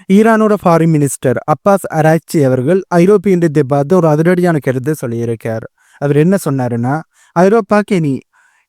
ஈரானோட foreign minister Abbas Araghchi அவர்கள் ஐரோப்பிய ஒன்றியத்தை பார்த்து ஒரு அதிரடியான கருத்தை சொல்லியிருக்கார். அவர் என்ன சொன்னாருன்னா, ஐரோப்பாக்கு இனி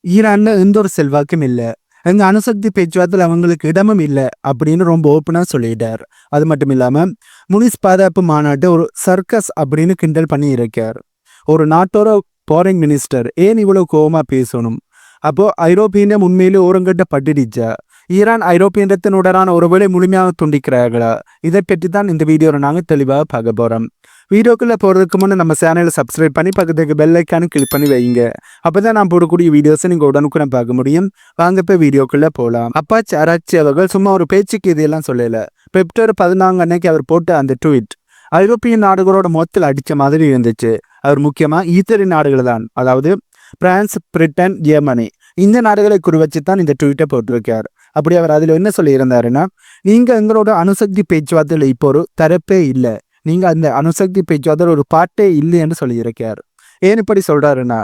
ஈரான்ல எந்த ஒரு செல்வாக்கும் இல்லை, எங்க அணுசக்தி பேச்சுவார்த்தையில் அவங்களுக்கு இடமும் இல்லை அப்படின்னு ரொம்ப ஓப்பனா சொல்லிட்டார். அது மட்டும் இல்லாம முனிஸ் பாதுகாப்பு மாநாட்டை ஒரு சர்க்கஸ் அப்படின்னு கிண்டல் பண்ணி இருக்கார். ஒரு நாட்டோட ஃபாரின் மினிஸ்டர் ஏன் இவ்வளவு கோபமா பேசணும்? அப்போ ஐரோப்பிய உண்மையிலே ஓரங்கட்ட பட்டுடுச்சா? ஈரான் ஐரோப்பியத்தினுடனான ஒருவேளை முழுமையாக துண்டிக்கிறார்களா? இதை பற்றி தான் இந்த வீடியோவில் நாங்கள் தெளிவாக பார்க்க போகிறோம். வீடியோக்குள்ளே போகிறதுக்கு முன்னே நம்ம சேனலை சப்ஸ்கிரைப் பண்ணி பக்கத்துக்கு பெல் ஐக்கானு கிளிக் பண்ணி வைங்க. அப்போ தான் நான் போடக்கூடிய வீடியோஸை நீங்கள் உடனுக்குடன் பார்க்க முடியும். வாங்க இப்போ வீடியோக்குள்ளே போகலாம். அப்பாஸ் அராக்சி அவர்கள் சும்மா ஒரு பேச்சுக்கு இதெல்லாம் சொல்லலை. பிப்ரவரி 14 அன்னைக்கு அவர் போட்ட அந்த ட்வீட் ஐரோப்பிய நாடுகளோட மொத்தத்தில் அடித்த மாதிரி இருந்துச்சு. அவர் முக்கியமாக ஈத்தரி நாடுகள் தான், அதாவது பிரான்ஸ், பிரிட்டன், ஜெர்மனி இந்த நாடுகளை குறிவச்சு தான் இந்த ட்வீட்டை போட்டிருக்கார். அப்படி அவர் அதில் என்ன சொல்லியிருந்தாருன்னா, நீங்கள் எங்களோட அணுசக்தி பேச்சுவார்த்தையில் இப்போ ஒரு தரப்பே இல்லை, நீங்கள் அந்த அணுசக்தி பேச்சுவார்த்தையில் ஒரு பாட்டே இல்லைன்னு சொல்லியிருக்கார். ஏன் இப்படி சொல்கிறாருன்னா,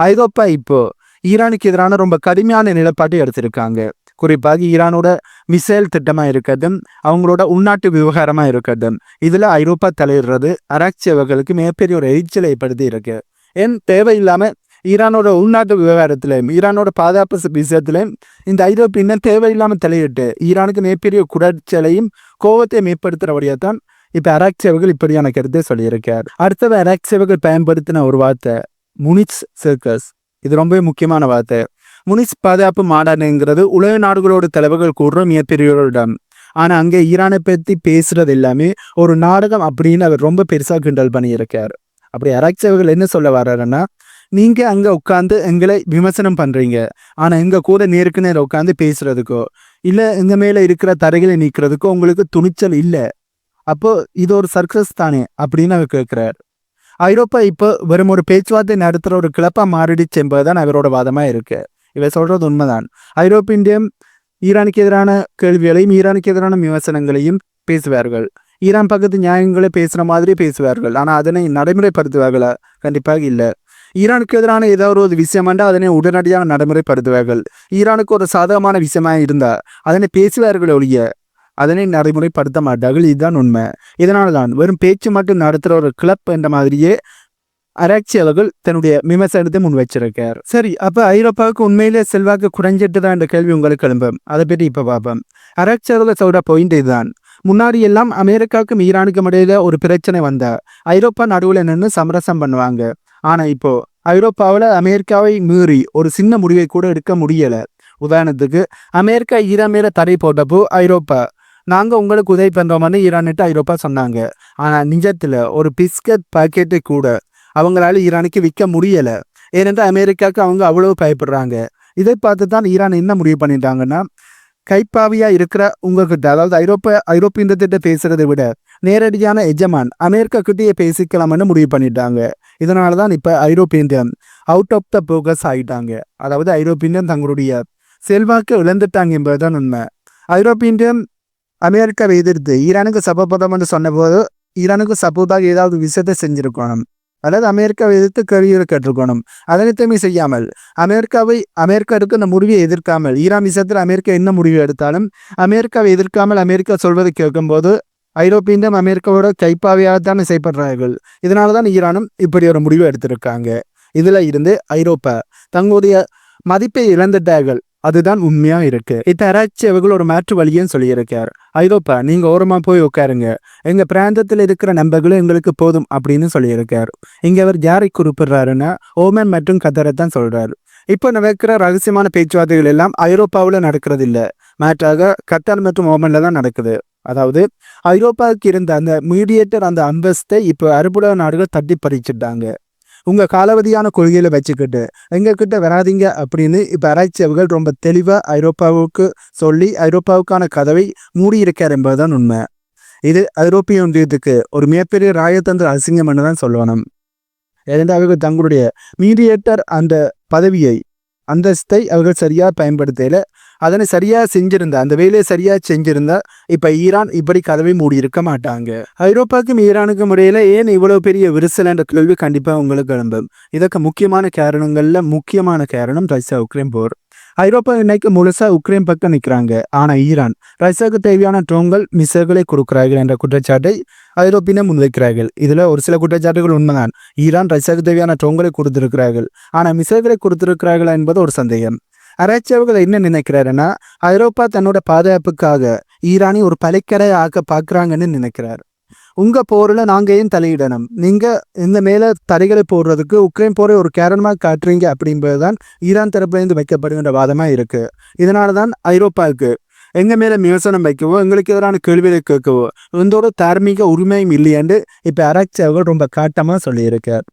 ஐரோப்பா இப்போ ஈரானுக்கு எதிரான ரொம்ப கடுமையான நிலைப்பாட்டை எடுத்திருக்காங்க. குறிப்பாக ஈரானோட மிசைல் திட்டமாக இருக்கட்டும், அவங்களோட உள்நாட்டு விவகாரமாக இருக்கட்டும், இதில் ஐரோப்பா தலையிடுறது அராக்சி அவர்களுக்கு மிகப்பெரிய ஒரு எரிச்சலை ஏற்படுத்தி இருக்கு. ஏன் தேவையில்லாமல் ஈரானோட உள்நாட்டு விவகாரத்திலையும் ஈரானோட பாதுகாப்பு விஷயத்திலையும் இந்த ஐரோப்பியன் தேவையில்லாமல் தலையிட்டு ஈரானுக்கு மிகப்பெரிய குறைச்சலையும் கோபத்தையும் ஏற்படுத்துகிறபடியாக தான் இப்போ அராக்சி அவர்கள் இப்படியான கருத்தை சொல்லியிருக்கார். அடுத்தது அராக்சி அவர்கள் பயன்படுத்தின ஒரு வார்த்தை முனிச் சர்க்கஸ். இது ரொம்பவே முக்கியமான வார்த்தை. முனிச் பாதுகாப்பு மாநாடுங்கிறது உலக நாடுகளோட தலைவர்கள் கூடுற மிகப்பெரிய ஒரு இடம். ஆனால் அங்கே ஈரானை பற்றி பேசுறது எல்லாமே ஒரு நாடகம் அப்படின்னு அவர் ரொம்ப பெருசாக கிண்டல் பண்ணியிருக்கார். அப்படி அராக்சி அவர்கள் என்ன சொல்ல வர்றாருன்னா, நீங்கள் அங்கே உட்காந்து எங்களை விமர்சனம் பண்ணுறீங்க, ஆனால் எங்கள் கூட நேருக்கு நேரம் உட்காந்து பேசுகிறதுக்கோ இல்லை எங்கள் மேலே இருக்கிற தடைகளை நீக்கிறதுக்கோ உங்களுக்கு துணிச்சல் இல்லை. அப்போது இது ஒரு சர்க்கஸ் தானே அப்படின்னு அவர் கேட்குறார். ஐரோப்பா இப்போ வெறும் ஒரு பேச்சுவார்த்தை நடத்துகிற ஒரு கிளப்பாக மாறிடுச்சு என்பதுதான் அவரோட வாதமாக இருக்கு. இவர் சொல்கிறது உண்மைதான். ஐரோப்பிய ஈரானுக்கு எதிரான கேள்விகளையும் ஈரானுக்கு எதிரான விமர்சனங்களையும் பேசுவார்கள். ஈரான் பக்கத்து நியாயங்களை பேசுகிற மாதிரி பேசுவார்கள், ஆனால் அதனை நடைமுறைப்படுத்துவார்களா? கண்டிப்பாக இல்லை. ஈரானுக்கு எதிரான ஏதாவது ஒரு விஷயமாண்டா அதனை உடனடியாக நடைமுறைப்படுத்துவார்கள். ஈரானுக்கு ஒரு சாதகமான விஷயமாக இருந்தால் அதனை பேசுவார்கள் ஒழிய அதனை நடைமுறைப்படுத்த மாட்டார்கள். இதுதான் உண்மை. இதனால தான் வெறும் பேச்சு மட்டும் நடத்துகிற ஒரு கிளப் என்ற மாதிரியே அராக்சி அவர்கள் தன்னுடைய விமர்சனத்தை முன் வச்சிருக்கார். சரி, அப்போ ஐரோப்பாவுக்கு உண்மையிலே செல்வாக்கு குறைஞ்சிட்டு தான் என்ற கேள்வி உங்களுக்கு எழும்பும். அதை பற்றி இப்போ பார்ப்போம். அராக்சி அவர்கள் சொல்கிற பாயிண்ட் இதுதான். முன்னாடி எல்லாம் அமெரிக்காவுக்கும் ஈரானுக்கும் இடையில ஒரு பிரச்சனை வந்தா ஐரோப்பா நடுவில் நின்று சமரசம் பண்ணுவாங்க. ஆனால் இப்போ ஐரோப்பாவில் அமெரிக்காவை மீறி ஒரு சின்ன முடிவை கூட எடுக்க முடியலை. உதாரணத்துக்கு அமெரிக்கா ஈரான் மேலே தடை போட்டப்போ ஐரோப்பா நாங்கள் உங்களுக்கு உதவி பண்ணுறோம்னு ஈரான்ட்டு ஐரோப்பா சொன்னாங்க. ஆனால் நிஜத்தில் ஒரு பிஸ்கட் பாக்கெட்டை கூட அவங்களால ஈரானுக்கு விற்க முடியலை. ஏனென்றால் அமெரிக்காவுக்கு அவங்க அவ்வளவு பயப்படுறாங்க. இதை பார்த்து தான் ஈரான் என்ன முடிவு பண்ணிட்டாங்கன்னா, கைப்பாவியாக இருக்கிற உங்ககிட்ட, அதாவது ஐரோப்பியத்திட்ட பேசுறதை விட நேரடியான எஜமான் அமெரிக்கா கிட்டேயே பேசிக்கலாம்னு முடிவு பண்ணிட்டாங்க. இதனால தான் இப்போ European out of the focus ஆகிட்டாங்க. அதாவது ஐரோப்பியன் தங்களுடைய செல்வாக்கு இழந்துட்டாங்க என்பதுதான் உண்மை. ஐரோப்பியன் அமெரிக்காவை எதிர்த்து ஈரானுக்கு சப்போர்ட் சொன்னபோது ஈரானுக்கு சப்போர்ட்டாக ஏதாவது விஷயத்தை செஞ்சிருக்கணும், அதாவது அமெரிக்காவை எதிர்த்து கேள்வியை கேட்டிருக்கணும். அதனைத்துமே செய்யாமல் அமெரிக்கா இருக்க இந்த முடிவை எதிர்க்காமல் ஈரான் விஷயத்தில் அமெரிக்கா என்ன முடிவு எடுத்தாலும் அமெரிக்காவை எதிர்க்காமல் அமெரிக்கா சொல்வதை கேட்கும்போது ஐரோப்பியன் அமெரிக்காவோட கைப்பாவையாகத்தானே செய்யப்படுறார்கள். இதனால தான் ஈரானும் இப்படி ஒரு முடிவு எடுத்திருக்காங்க. இதில் இருந்து ஐரோப்பா தங்களுடைய மதிப்பை இழந்துட்டார்கள். அதுதான் உண்மையா இருக்கு. இப்போ அராக்சி அவர்கள் ஒரு மாற்று வழியும் சொல்லியிருக்கார். ஐரோப்பா நீங்க ஓரமா போய் உட்காருங்க, எங்க பிராந்தத்தில் இருக்கிற நம்பர்களும் எங்களுக்கு போதும் அப்படின்னு சொல்லியிருக்கார். இங்க அவர் யாரை குறிப்பிடுறாருன்னா ஓமன் மற்றும் கத்தரை தான் சொல்றாரு. இப்போ நடக்கிற ரகசியமான பேச்சுவார்த்தைகள் எல்லாம் ஐரோப்பாவில் நடக்கிறது இல்லை, மாற்றாக கத்தார் மற்றும் ஓமன்ல தான் நடக்குது. அதாவது ஐரோப்பாவுக்கு இருந்த அந்த மீடியேட்டர் அந்த அந்தஸ்தை இப்போ அரபுலக நாடுகள் தட்டி பறிச்சுட்டாங்க. உங்கள் காலாவதியான கொள்கையில் வச்சுக்கிட்டு எங்ககிட்ட வராதிங்க அப்படின்னு இப்போ அராக்சி அவர்கள் ரொம்ப தெளிவாக ஐரோப்பாவுக்கு சொல்லி ஐரோப்பாவுக்கான கதவை மூடியிருக்கார் என்பதுதான் உண்மை. இது ஐரோப்பிய ஒன்றியத்துக்கு ஒரு மிகப்பெரிய ராயத்தந்திர அசிங்கம்னு தான் சொல்லணும். ஏனென்றால் அவர்கள் தங்களுடைய மீடியேட்டர் அந்த பதவியை அந்தஸ்தை அவர்கள் சரியாக பயன்படுத்தல, அதனை சரியாக செஞ்சிருந்தா, அந்த வேலையை சரியாக செஞ்சிருந்தா இப்போ ஈரான் இப்படி கதவை மூடி இருக்க மாட்டாங்க. ஐரோப்பாவுக்கும் ஈரானுக்கும் இடையில ஏன் இவ்வளவு பெரிய விரிசல் என்ற கேள்வி கண்டிப்பாக உங்களுக்கு எழும்பும். இதற்கு முக்கியமான காரணம் ரஷ்யா உக்ரைன் போர். ஐரோப்பா இன்னைக்கு முழுசா உக்ரைன் பக்கம் நிற்கிறாங்க. ஆனால் ஈரான் ரஷ்யாவுக்கு தேவையான ட்ரோன்கள் மிசைல்களை கொடுக்கிறார்கள் என்ற குற்றச்சாட்டை ஐரோப்பியர் முன்வைக்கிறார்கள். இதுல ஒரு சில குற்றச்சாட்டுகள் உண்மைதான். ஈரான் ரஷ்யாவுக்கு தேவையான ட்ரோன்களை கொடுத்திருக்கிறார்கள், ஆனா மிசைல்களை கொடுத்திருக்கிறார்கள் என்பது ஒரு சந்தேகம். ஆராய்ச்சியாளர்கள் என்ன நினைக்கிறாருன்னா, ஐரோப்பா தன்னோட பாதுகாப்புக்காக ஈரானை ஒரு பலைக்கரை ஆக்க பார்க்குறாங்கன்னு நினைக்கிறார். உங்க போர்ல நாங்க ஏன் தலையிடணும், நீங்க இந்த மேல தடைகளை போடுறதுக்கு உக்ரைன் போரை ஒரு காரணமாக காட்டுறீங்க அப்படின்றதுதான் ஈரான் தரப்புலேருந்து வைக்கப்படுகின்ற வாதமா இருக்கு. இதனாலதான் ஐரோப்பாவுக்கு எங்க மேல விமர்சனம் வைக்கவோ எங்களுக்கு எதிரான கேள்விகளை கேட்கவோ எந்த ஒரு தார்மீக உரிமையும் இல்லையாண்டு இப்ப ஆராய்ச்சியாளர்கள் ரொம்ப காட்டமா சொல்லியிருக்கார்.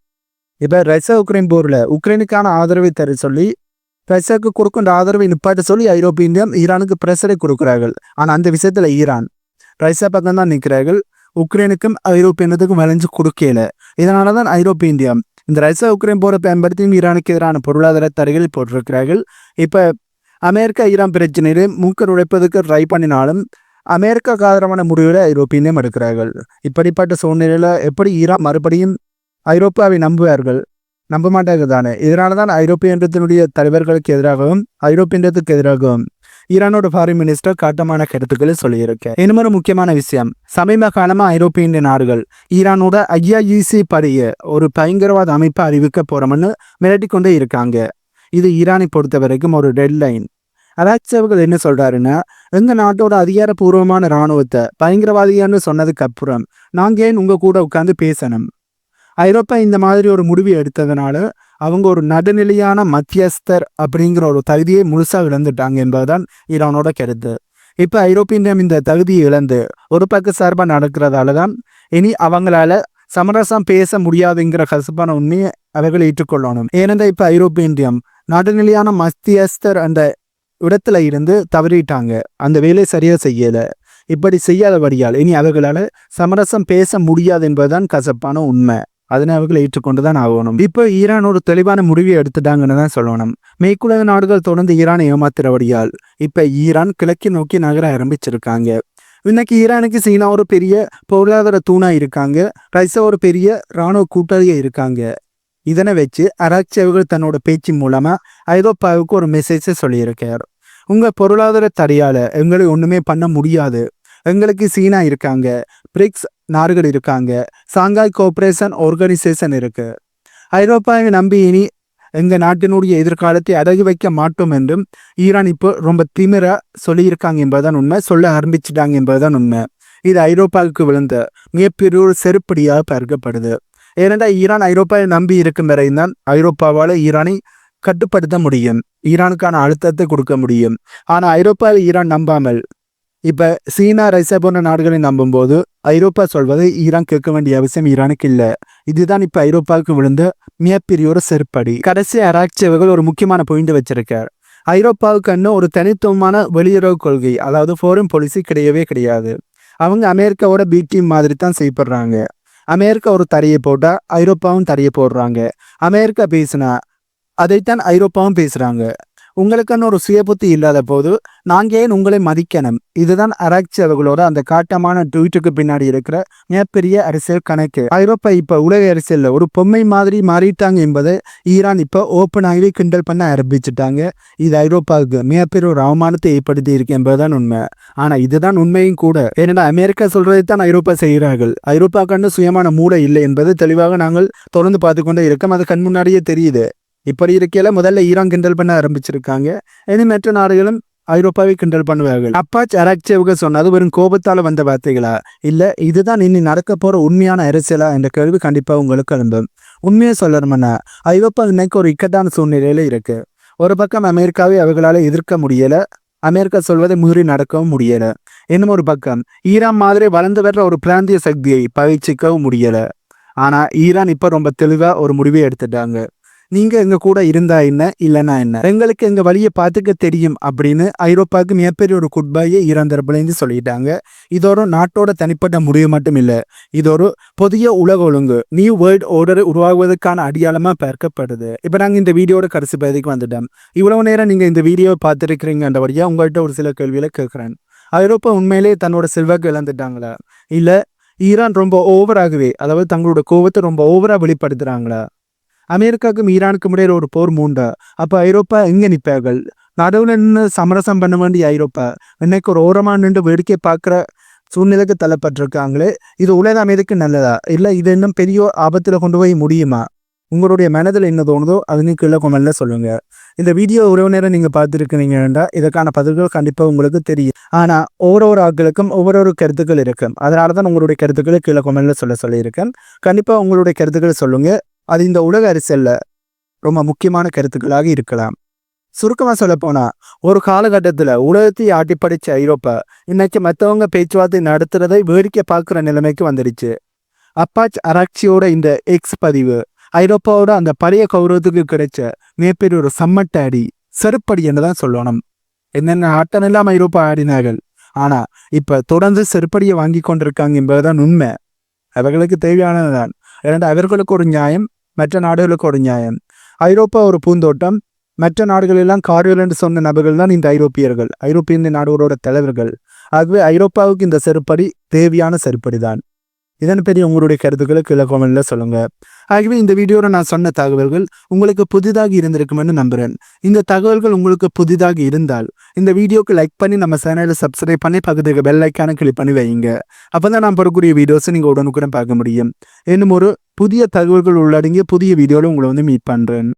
இப்ப ரஷ்யா உக்ரைன் போர்ல உக்ரைனுக்கான ஆதரவை தர சொல்லி ரஷ்யாவுக்கு கொடுக்கின்ற ஆதரவை நிப்பாட்ட சொல்லி ஐரோப்பிய ஈரானுக்கு பிரஷரை கொடுக்கிறார்கள். ஆனா அந்த விஷயத்துல ஈரான் ரஷ்யா பக்கம் தான் நிற்கிறார்கள், உக்ரைனுக்கும் ஐரோப்பியத்துக்கும் வளைஞ்சு கொடுக்கல. இதனாலதான் ஐரோப்பிய இந்த ரஷ்யா உக்ரைன் போரை பயன்படுத்தியும் ஈரானுக்கு எதிரான பொருளாதார தடைகளை போட்டிருக்கிறார்கள். இப்ப அமெரிக்கா ஈரான் பிரச்சனையிலே மூக்க நுழைப்பதற்கு ட்ரை பண்ணினாலும் அமெரிக்காவுக்கு ஆதரவான முடிவுகளை ஐரோப்பியம் எடுக்கிறார்கள். இப்படிப்பட்ட சூழ்நிலையில எப்படி ஈரான் மறுபடியும் ஐரோப்பாவை நம்புவார்கள்? நம்ப மாட்டாங்க தானே. இதனால தான் ஐரோப்பியத்தினுடைய தலைவர்களுக்கு எதிராகவும் ஐரோப்பியத்துக்கு எதிராகவும் ஈரானோட ஃபாரின் மினிஸ்டர் காட்டமான கருத்துக்களை சொல்லியிருக்கேன். இன்னொரு முக்கியமான விஷயம், சமீப காலமா ஐரோப்பிய நாடுகள் ஈரானோட IRGC படிய ஒரு பயங்கரவாத அமைப்பை அறிவிக்க போறோம்னு மிரட்டி கொண்டே இருக்காங்க. இது ஈரானை பொறுத்த வரைக்கும் ஒரு டெட்லைன். ஆராய்ச்சியாளர்கள் என்ன சொல்றாருன்னா, எங்க நாட்டோட அதிகாரப்பூர்வமான இராணுவத்தை பயங்கரவாதியான்னு சொன்னதுக்கு அப்புறம் நாங்க ஏன் உங்க கூட உட்கார்ந்து பேசணும்? ஐரோப்பா இந்த மாதிரி ஒரு முடிவு எடுத்ததுனால அவங்க ஒரு நடுநிலையான மத்தியஸ்தர் அப்படிங்கிற ஒரு தகுதியை முழுசா இழந்துட்டாங்க என்பதுதான் ஈரானோட கருத்து. இப்ப ஐரோப்பிய இந்த தகுதியை இழந்து ஒரு பக்க சார்பா நடக்கிறதால தான் இனி அவங்களால சமரசம் பேச முடியாதுங்கிற கசப்பான உண்மையை அவர்கள் ஏற்றுக்கொள்ளணும். ஏனென்றால் இப்ப ஐரோப்பிய நடுநிலையான மத்தியஸ்தர் அந்த இடத்துல இருந்து தவறிட்டாங்க, அந்த வேலையை சரியா செய்யல. இப்படி செய்யாதபடியால் இனி அவர்களால சமரசம் பேச முடியாது என்பதுதான் கசப்பான உண்மை. அதனை அவர்கள் ஏற்றுக்கொண்டுதான் ஆகணும். இப்போ ஈரான் ஒரு தெளிவான முடிவை எடுத்துட்டாங்கன்னு தான் சொல்லணும். மேற்குலக நாடுகள் தொடர்ந்து ஈரானை ஏமாத்துறபடியால் இப்ப ஈரான் கிழக்கு நோக்கி நகர ஆரம்பிச்சிருக்காங்க. இன்னைக்கு ஈரானுக்கு சீனா ஒரு பெரிய பொருளாதார தூணா இருக்காங்க, ரஷ்யா ஒரு பெரிய இராணுவ கூட்டாளியா இருக்காங்க. இதனை வச்சு ஆராய்ச்சியாளர்கள் தன்னோட பேச்சு மூலமா ஐரோப்பாவுக்கு ஒரு மெசேஜை சொல்லியிருக்கார். உங்க பொருளாதார தடையால எங்களை ஒண்ணுமே பண்ண முடியாது, எங்களுக்கு சீனா இருக்காங்க, பிரிக்ஸ் நாடுகள் இருக்காங்க, சாங்காய் கோஆபரேஷன் ஆர்கனைசேஷன் இருக்கு. ஐரோப்பாவை நம்பி இனி எங்க நாட்டினுடைய எதிர்காலத்தை அடகு வைக்க மாட்டோம் என்றும் ஈரான் இப்போ ரொம்ப திமிரா சொல்லியிருக்காங்க என்பதுதான் உண்மை, சொல்ல ஆரம்பிச்சிட்டாங்க என்பதுதான் உண்மை. இது ஐரோப்பாவுக்கு விழுந்த மிகப்பெரிய ஒரு செருப்படியாக பார்க்கப்படுது. ஏனென்றால் ஈரான் ஐரோப்பாவை நம்பி இருக்கும் வரைதான் ஐரோப்பாவால் ஈரானை கட்டுப்படுத்த முடியும், ஈரானுக்கான அழுத்தத்தை கொடுக்க முடியும். ஆனா ஐரோப்பாவை ஈரான் நம்பாமல் இப்ப சீனா ரஷ்யா போன்ற நாடுகளை நம்பும் போது ஐரோப்பா சொல்வதை ஈரான் கேட்க வேண்டிய அவசியம் ஈரானுக்கு இல்லை. இதுதான் இப்ப ஐரோப்பாவுக்கு விழுந்த மிகப்பெரிய ஒரு செருப்படி. கடைசி ஆராய்ச்சியாளர்கள் ஒரு முக்கியமான பாயிண்ட் வச்சிருக்கார். ஐரோப்பாவுக்கு இன்னும் ஒரு தனித்துவமான வெளியுறவு கொள்கை, அதாவது ஃபாரின் பாலிசி கிடையவே கிடையாது. அவங்க அமெரிக்காவோட பி டீம் மாதிரி தான் செய்யப்படுறாங்க. அமெரிக்கா ஒரு தடையை போட்டா ஐரோப்பாவும் தடையை போடுறாங்க. அமெரிக்கா பேசினா அதைத்தான் ஐரோப்பாவும் பேசுறாங்க. உங்களுக்குன்னு ஒரு சுய புத்தி இல்லாத போது நாங்க ஏன் உங்களை மதிக்கணும்? இதுதான் ஆராய்ச்சியாளர்களோட அந்த காட்டமான ட்வீட்டுக்கு பின்னாடி இருக்கிற மிகப்பெரிய அரசியல் கணக்கு. ஐரோப்பா இப்ப உலக அரசியல்ல ஒரு பொம்மை மாதிரி மாறிட்டாங்க என்பதை ஈரான் இப்ப ஓப்பனாகவே கிண்டல் பண்ண ஆரம்பிச்சுட்டாங்க. இது ஐரோப்பாவுக்கு மிகப்பெரிய ஒரு அவமானத்தை ஏற்படுத்தி இருக்கு என்பதுதான் உண்மை. ஆனா இதுதான் உண்மையும் கூட. ஏன்னா அமெரிக்கா சொல்றதை தான் ஐரோப்பா செய்கிறார்கள். ஐரோப்பா கண்டு சுயமான மூளை இல்லை என்பது தெளிவாக நாங்கள் தொடர்ந்து பார்த்து கொண்டே இருக்கோம். அது கண் முன்னாடியே தெரியுது. இப்படி இருக்கையில முதல்ல ஈரான் கிண்டல் பண்ண ஆரம்பிச்சிருக்காங்க, இனி மற்ற நாடுகளும் ஐரோப்பாவை கிண்டல் பண்ணுவார்கள். அப்பாச் ஆராய்ச்சியாளர்கள் சொன்னது வெறும் கோபத்தால வந்த வார்த்தைகளா, இல்ல இதுதான் இனி நடக்க போற உண்மையான அரசியலா என்ற கேள்வி கண்டிப்பா உங்களுக்கு எழும்பும். உண்மையை சொல்லணும்னா ஐரோப்பா இன்னைக்கு ஒரு இக்கட்டான சூழ்நிலையில இருக்கு. ஒரு பக்கம் அமெரிக்காவை அவர்களால எதிர்க்க முடியல, அமெரிக்கா சொல்வதை மீறி நடக்கவும் முடியல. இன்னும் ஒரு பக்கம் ஈரான் மாதிரி வளர்ந்து வர்ற ஒரு பிராந்திய சக்தியை பயிற்சிக்கவும் முடியல. ஆனா ஈரான் இப்ப ரொம்ப தெளிவா ஒரு முடிவை எடுத்துட்டாங்க. நீங்க எங்க கூட இருந்தா என்ன, இல்லைன்னா என்ன, எங்களுக்கு எங்க வழியை பார்த்துக்க தெரியும் அப்படின்னு ஐரோப்பாவுக்கு மிகப்பெரிய ஒரு குட்பையை ஈரான் தரப்புலேருந்து சொல்லிட்டாங்க. இது ஒரு நாட்டோட தனிப்பட்ட முடிவு மட்டும் இல்லை, இது ஒரு புதிய உலக ஒழுங்கு, நியூ வேர்ல்ட் ஆர்டர் உருவாகுவதற்கான அடையாளமா பார்க்கப்படுது. இப்போ நாங்கள் இந்த வீடியோட கடைசி பகுதிக்கு வந்துட்டோம். இவ்வளவு நேரம் நீங்க இந்த வீடியோவை பார்த்துருக்கிறீங்கன்றபடியா உங்கள்கிட்ட ஒரு சில கேள்விகளை கேட்குறேன். ஐரோப்பா உண்மையிலே தன்னோட செல்வாக்கு இழந்துட்டாங்களா, இல்லை ஈரான் ரொம்ப ஓவராகவே, அதாவது தங்களோட கோபத்தை ரொம்ப ஓவரா வெளிப்படுத்துறாங்களா? அமெரிக்காவுக்கும் ஈரானுக்கும் இடையில ஒரு போர் மூண்டா அப்ப ஐரோப்பா எங்க நிற்பார்கள்? நடுவில் நின்று சமரசம் பண்ண வேண்டிய ஐரோப்பா இன்னைக்கு ஒரு ஓரமாக நின்று வேடிக்கை பார்க்குற சூழ்நிலைக்கு தள்ளப்பட்டிருக்காங்களே. இது உலக அமைதிக்கு நல்லதா இல்லை இது இன்னும் பெரிய ஆபத்தில் கொண்டு போய் முடியுமா? உங்களுடைய மனதில் என்ன தோணுதோ அதுன்னு கீழே கொமெண்ட்ல சொல்லுங்க. இந்த வீடியோ உறவு நேரம் நீங்கள் பார்த்துருக்கீங்கன்னா இதற்கான பதில்கள் கண்டிப்பாக உங்களுக்கு தெரியும். ஆனால் ஒவ்வொரு ஆட்களுக்கும் ஒவ்வொரு கருத்துக்கள் இருக்கும். அதனால தான் உங்களுடைய கருத்துக்களை கீழே கொமெண்ட்ல சொல்லியிருக்கேன். கண்டிப்பாக உங்களுடைய கருத்துக்களை சொல்லுங்க. அது இந்த உலக அரசியலில் ரொம்ப முக்கியமான கருத்துக்களாக இருக்கலாம். சுருக்கமாக சொல்ல போனா ஒரு காலகட்டத்தில் உலகத்தை ஆட்டி படித்த ஐரோப்பா இன்னைக்கு மற்றவங்க பேச்சுவார்த்தை நடத்துறதை வேடிக்கை பார்க்குற நிலைமைக்கு வந்துடுச்சு. அப்பாஸ் அராக்சியோட இந்த எக்ஸ் பதிவு ஐரோப்பாவோட அந்த பழைய கௌரவத்துக்கு கிடைச்ச மிகப்பெரிய ஒரு சம்மட்ட அடி, செருப்படி என்று தான் சொல்லணும். என்னென்ன ஆட்டம் எல்லாம் ஐரோப்பா ஆடினார்கள். ஆனா இப்ப தொடர்ந்து செருப்படியை வாங்கி கொண்டிருக்காங்க என்பதுதான் உண்மை. அவர்களுக்கு தேவையானதுதான். இரண்டு அவர்களுக்கு ஒரு நியாயம், மற்ற நாடுகளுக்கு ஒரு நியாயம். ஐரோப்பா ஒரு பூந்தோட்டம். மற்ற நாடுகளெல்லாம் காடுகள் என்று சொன்ன நபர்கள் தான் இந்த ஐரோப்பியர்கள், ஐரோப்பிய நாடுகளோட தலைவர்கள். ஆகவே ஐரோப்பாவுக்கு இந்த செருப்படி தேவையான செருப்படி தான். இதன் பெரிய உங்களுடைய கருத்துக்களை கீழே கமெண்ட்ல சொல்லுங்க. ஆகவே இந்த வீடியோவில் நான் சொன்ன தகவல்கள் உங்களுக்கு புதிதாக இருந்திருக்குமென்னு நம்புகிறேன். இந்த தகவல்கள் உங்களுக்கு புதிதாக இருந்தால் இந்த வீடியோக்கு லைக் பண்ணி நம்ம சேனலை சப்ஸ்கிரைப் பண்ணி பக்கத்துக்கு பெல் ஐக்கானை கிளிக் பண்ணி வைங்க. அப்போ தான் நான் பெறக்கூடிய வீடியோஸை நீங்கள் உடனுக்குடன் பார்க்க முடியும். இன்னும் ஒரு புதிய தகவல்கள் உள்ளடங்கிய புதிய வீடியோவில் உங்களை மீட் பண்ணுறேன்.